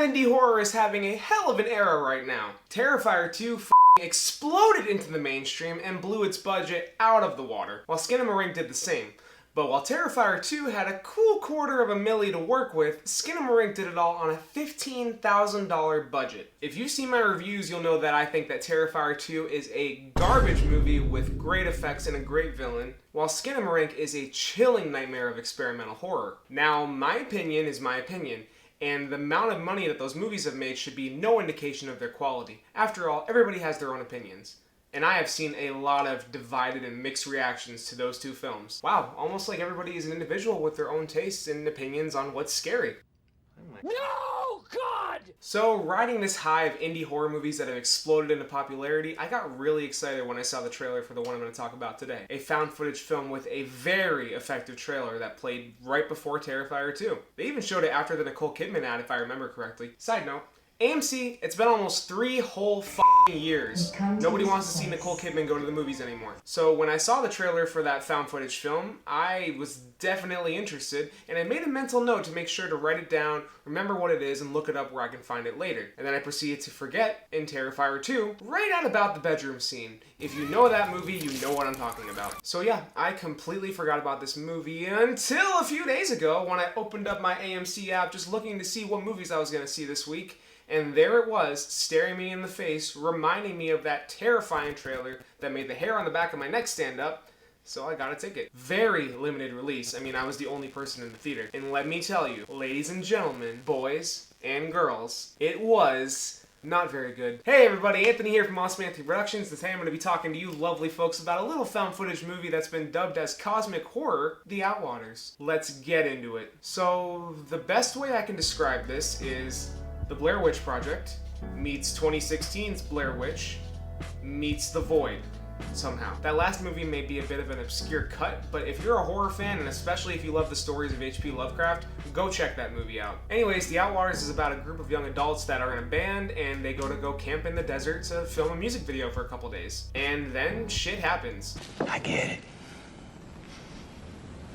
indie horror is having a hell of an era right now. Terrifier 2 exploded into the mainstream and blew its budget out of the water, while Skinamarink did the same. But while Terrifier 2 had a cool $250,000 to work with, Skinamarink did it all on a $15,000 budget. If you've seen my reviews, you'll know that I think that Terrifier 2 is a garbage movie with great effects and a great villain, while Skinamarink is a chilling nightmare of experimental horror. Now, my opinion is my opinion, and the amount of money that those movies have made should be no indication of their quality. After all, everybody has their own opinions. And I have seen a lot of divided and mixed reactions to those two films. Wow, almost like everybody is an individual with their own tastes and opinions on what's scary. No, God! So, riding this high of indie horror movies that have exploded into popularity, I got really excited when I saw the trailer for the one I'm going to talk about today. A found footage film with a very effective trailer that played right before Terrifier 2. They even showed it after the Nicole Kidman ad, if I remember correctly. Side note, AMC, it's been almost 3 whole years. Nobody wants to see Nicole Kidman go to the movies anymore. So when I saw the trailer for that found footage film, I was definitely interested, and I made a mental note to make sure to write it down, remember what it is, and look it up where I can find it later. And then I proceeded to forget, in Terrifier 2, right out about the bedroom scene. If you know that movie, you know what I'm talking about. So yeah, I completely forgot about this movie until a few days ago when I opened up my AMC app just looking to see what movies I was going to see this week. And there it was, staring me in the face, reminding me of that terrifying trailer that made the hair on the back of my neck stand up, so I got a ticket. Very limited release. I mean, I was the only person in the theater. And let me tell you, ladies and gentlemen, boys and girls, it was not very good. Hey everybody, Anthony here from Awesome Anthony Productions. Today I'm going to be talking to you lovely folks about a little found footage movie that's been dubbed as cosmic horror, The Outwaters. Let's get into it. So, the best way I can describe this is The Blair Witch Project meets 2016's Blair Witch meets The Void, somehow. That last movie may be a bit of an obscure cut, but if you're a horror fan, and especially if you love the stories of H.P. Lovecraft, go check that movie out. Anyways, The Outwaters is about a group of young adults that are in a band, and they go camp in the desert to film a music video for a couple days. And then shit happens. I get it.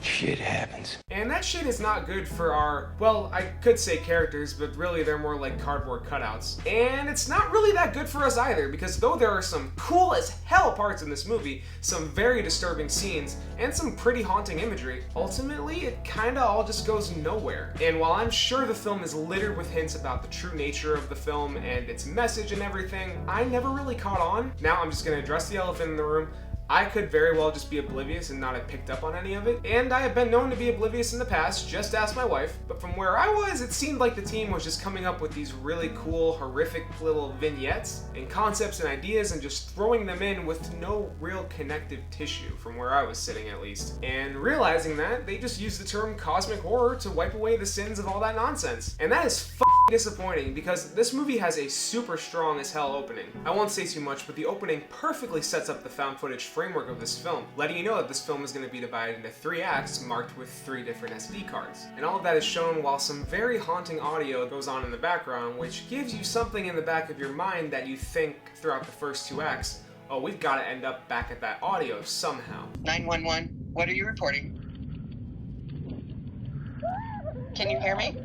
Shit happens. And that shit is not good for our, well, I could say characters, but really they're more like cardboard cutouts. And it's not really that good for us either, because though there are some cool as hell parts in this movie, some very disturbing scenes, and some pretty haunting imagery, ultimately it kinda all just goes nowhere. And while I'm sure the film is littered with hints about the true nature of the film and its message and everything, I never really caught on. Now I'm just gonna address the elephant in the room. I could very well just be oblivious and not have picked up on any of it, and I have been known to be oblivious in the past, just ask my wife, but from where I was, it seemed like the team was just coming up with these really cool, horrific little vignettes and concepts and ideas and just throwing them in with no real connective tissue, from where I was sitting at least. And realizing that, they just used the term cosmic horror to wipe away the sins of all that nonsense. And that is disappointing, because this movie has a super strong as hell opening. I won't say too much, but the opening perfectly sets up the found footage framework of this film, letting you know that this film is going to be divided into 3 acts marked with 3 different SD cards. And all of that is shown while some very haunting audio goes on in the background, which gives you something in the back of your mind that you think throughout the first 2 acts, oh, we've got to end up back at that audio somehow. 911, what are you reporting? Can you hear me?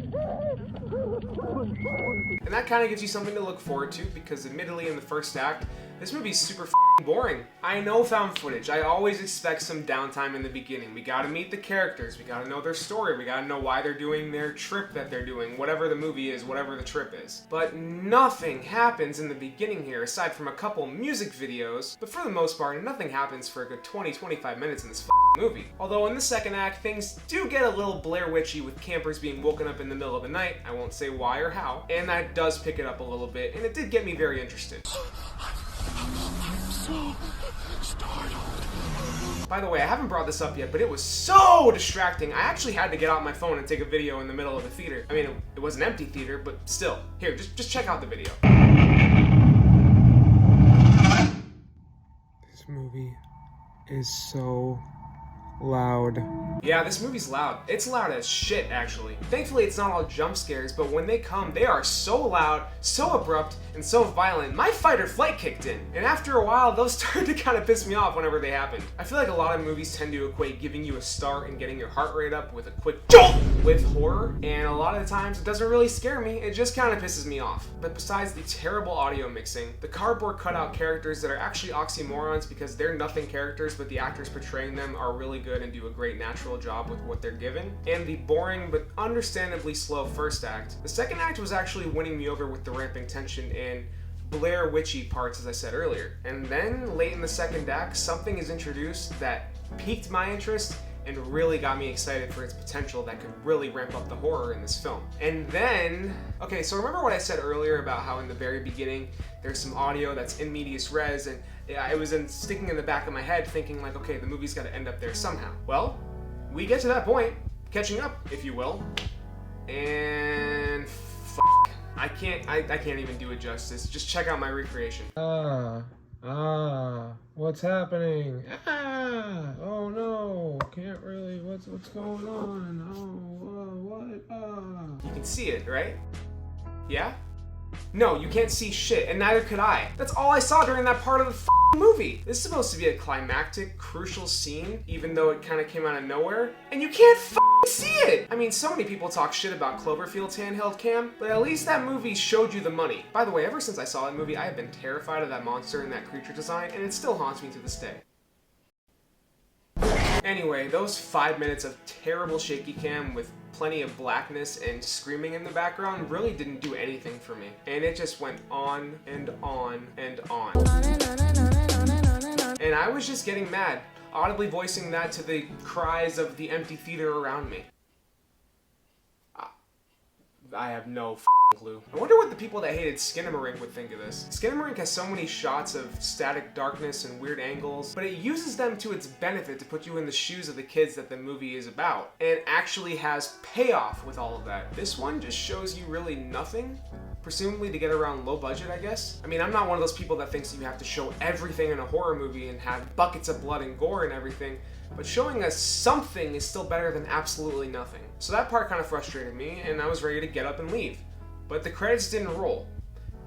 And that kind of gives you something to look forward to, because admittedly in the first act, this movie's super boring. I know found footage. I always expect some downtime in the beginning. We gotta meet the characters, we gotta know their story, we gotta know why they're doing their trip that they're doing, whatever the movie is, whatever the trip is. But nothing happens in the beginning here, aside from a couple music videos, but for the most part, nothing happens for a good 20-25 minutes in this movie. Although in the second act, things do get a little Blair Witchy with campers being woken up in the middle of the night. I won't say why or how, and that does pick it up a little bit, and it did get me very interested. I'm so startled. By the way, I haven't brought this up yet, but it was so distracting. I actually had to get out my phone and take a video in the middle of the theater. I mean, it was an empty theater, but still. Here, just check out the video. This movie is so loud. Yeah, this movie's loud. It's loud as shit, actually. Thankfully, it's not all jump scares, but when they come, they are so loud, so abrupt, and so violent. My fight or flight kicked in. And after a while, those started to kind of piss me off whenever they happened. I feel like a lot of movies tend to equate giving you a start and getting your heart rate up with a quick jolt with horror, and a lot of the times it doesn't really scare me, it just kind of pisses me off. But besides the terrible audio mixing, the cardboard cutout characters that are actually oxymorons because they're nothing characters, but the actors portraying them are really good and do a great natural job with what they're given, and the boring but understandably slow first act. The second act was actually winning me over with the ramping tension and Blair Witchy parts, as I said earlier. And then, late in the second act, something is introduced that piqued my interest and really got me excited for its potential that could really ramp up the horror in this film. And then, okay, so remember what I said earlier about how in the very beginning there's some audio that's in medias res, and it was sticking in the back of my head thinking like, okay, the movie's gotta end up there somehow. Well, we get to that point, catching up, if you will, and I can't even do it justice. Just check out my recreation. What's happening? Oh no, can't really, what's going on? What? You can see it, right? Yeah? No, you can't see shit, and neither could I. That's all I saw during that part of the movie. This is supposed to be a climactic, crucial scene, even though it kind of came out of nowhere, and you can't see it! I mean, so many people talk shit about Cloverfield's handheld cam, but at least that movie showed you the money. By the way, ever since I saw that movie, I have been terrified of that monster and that creature design, and it still haunts me to this day. Anyway, those 5 minutes of terrible shaky cam with plenty of blackness and screaming in the background really didn't do anything for me. And it just went on and on and on. And I was just getting mad, audibly voicing that to the cries of the empty theater around me. I have no clue. I wonder what the people that hated Skinamarink would think of this. Skinamarink has so many shots of static darkness and weird angles, but it uses them to its benefit to put you in the shoes of the kids that the movie is about, and actually has payoff with all of that. This one just shows you really nothing, presumably to get around low budget, I guess. I mean, I'm not one of those people that thinks you have to show everything in a horror movie and have buckets of blood and gore and everything, but showing us something is still better than absolutely nothing. So that part kind of frustrated me, and I was ready to get up and leave. But the credits didn't roll,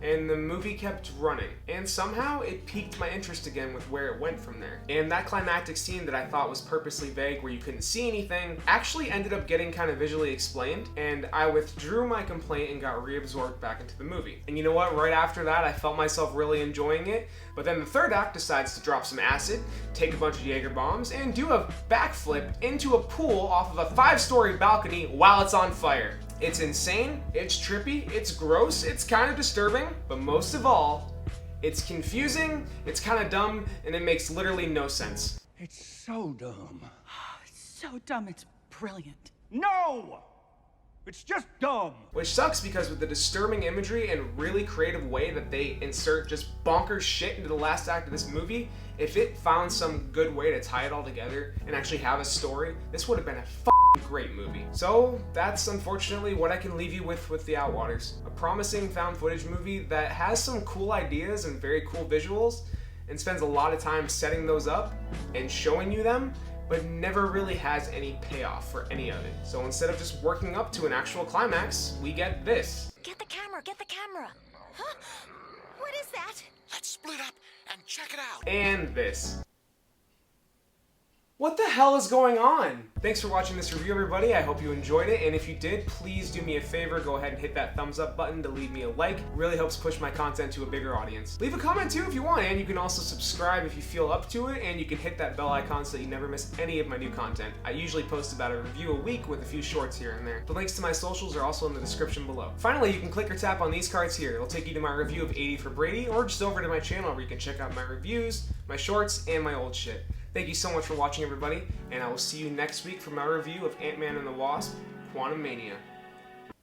and the movie kept running, and somehow it piqued my interest again with where it went from there. And that climactic scene that I thought was purposely vague, where you couldn't see anything, actually ended up getting kind of visually explained, and I withdrew my complaint and got reabsorbed back into the movie. And you know what? Right after that, I felt myself really enjoying it, but then the third act decides to drop some acid, take a bunch of Jaeger bombs, and do a backflip into a pool off of a 5-story balcony while it's on fire. It's insane, it's trippy, it's gross, it's kind of disturbing, but most of all, it's confusing, it's kind of dumb, and it makes literally no sense. It's so dumb. It's so dumb, it's brilliant. No! It's just dumb. Which sucks because with the disturbing imagery and really creative way that they insert just bonkers shit into the last act of this movie, if it found some good way to tie it all together and actually have a story, this would have been a great movie. So that's unfortunately what I can leave you with the Outwaters. A promising found footage movie that has some cool ideas and very cool visuals and spends a lot of time setting those up and showing you them, but never really has any payoff for any of it. So instead of just working up to an actual climax, we get this. Get the camera, get the camera. Huh? What is that? Let's split up and check it out. And this. What the hell is going on? Thanks for watching this review, everybody. I hope you enjoyed it, and if you did, please do me a favor, go ahead and hit that thumbs up button to leave me a like. It really helps push my content to a bigger audience. Leave a comment too if you want, and you can also subscribe if you feel up to it, and you can hit that bell icon so that you never miss any of my new content. I usually post about a review a week with a few shorts here and there. The links to my socials are also in the description below. Finally, you can click or tap on these cards here. It'll take you to my review of 80 for Brady, or just over to my channel where you can check out my reviews, my shorts, and my old shit. Thank you so much for watching, everybody, and I will see you next week for my review of Ant-Man and the Wasp: Quantumania.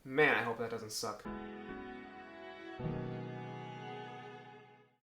Man, I hope that doesn't suck.